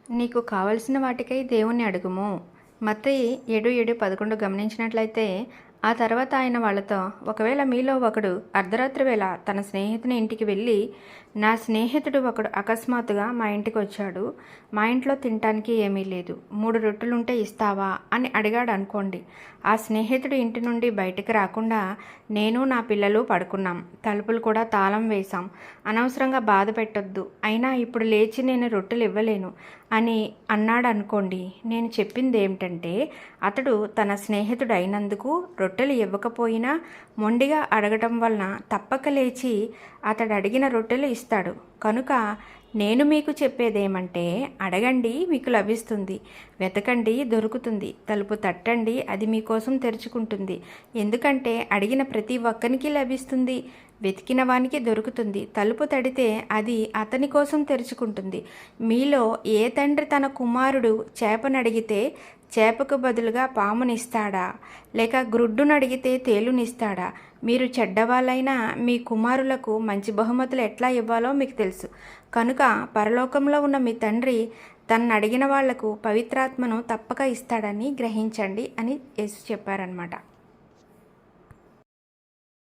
నీకు కావలసిన వాటికై దేవుణ్ణి అడుగుము. మత్తయి 7:7-11 గమనించినట్లయితే ఆ తర్వాత ఆయన వాళ్ళతో, ఒకవేళ మీలో ఒకడు అర్ధరాత్రి వేళ తన స్నేహితుని ఇంటికి వెళ్ళి, నా స్నేహితుడు ఒకడు అకస్మాత్తుగా మా ఇంటికి వచ్చాడు, మా ఇంట్లో తినటానికి ఏమీ లేదు, 3 రొట్టెలుంటే ఇస్తావా అని అడిగాడు అనుకోండి. ఆ స్నేహితుడు ఇంటి నుండి బయటికి రాకుండా నేను నా పిల్లలు పడుకున్నాం, తలుపులు కూడా తాళం వేశాం, అనవసరంగా బాధ పెట్టొద్దు, అయినా ఇప్పుడు లేచి నేను రొట్టెలు ఇవ్వలేను అని అన్నాడు అనుకోండి. నేను చెప్పింది ఏమిటంటే, అతడు తన స్నేహితుడు అయినందుకు రొట్టెలు ఇవ్వకపోయినా మొండిగా అడగటం వలన తప్పక లేచి అతడు అడిగిన రొట్టెలు ఇస్తాడు. కనుక నేను మీకు చెప్పేదేమంటే, అడగండి మీకు లభిస్తుంది, వెతకండి దొరుకుతుంది, తలుపు తట్టండి అది మీకోసం తెరుచుకుంటుంది. ఎందుకంటే అడిగిన ప్రతి ఒక్కరికి లభిస్తుంది, వెతికిన వానికి దొరుకుతుంది, తలుపు తడితే అది అతని కోసం తెరుచుకుంటుంది. మీలో ఏ తండ్రి తన కుమారుడు చేపనడిగితే చేపకు బదులుగా పామునిస్తాడా? లేక గ్రుడ్డునడిగితే తేలునిస్తాడా? మీరు చెడ్డవాళ్ళైనా మీ కుమారులకు మంచి బహుమతులు ఎట్లా ఇవ్వాలో మీకు తెలుసు. కనుక పరలోకంలో ఉన్న మీ తండ్రి తనను అడిగిన వాళ్లకు పవిత్రాత్మను తప్పక ఇస్తాడని గ్రహించండి అని యేసు చెప్పారనమాట.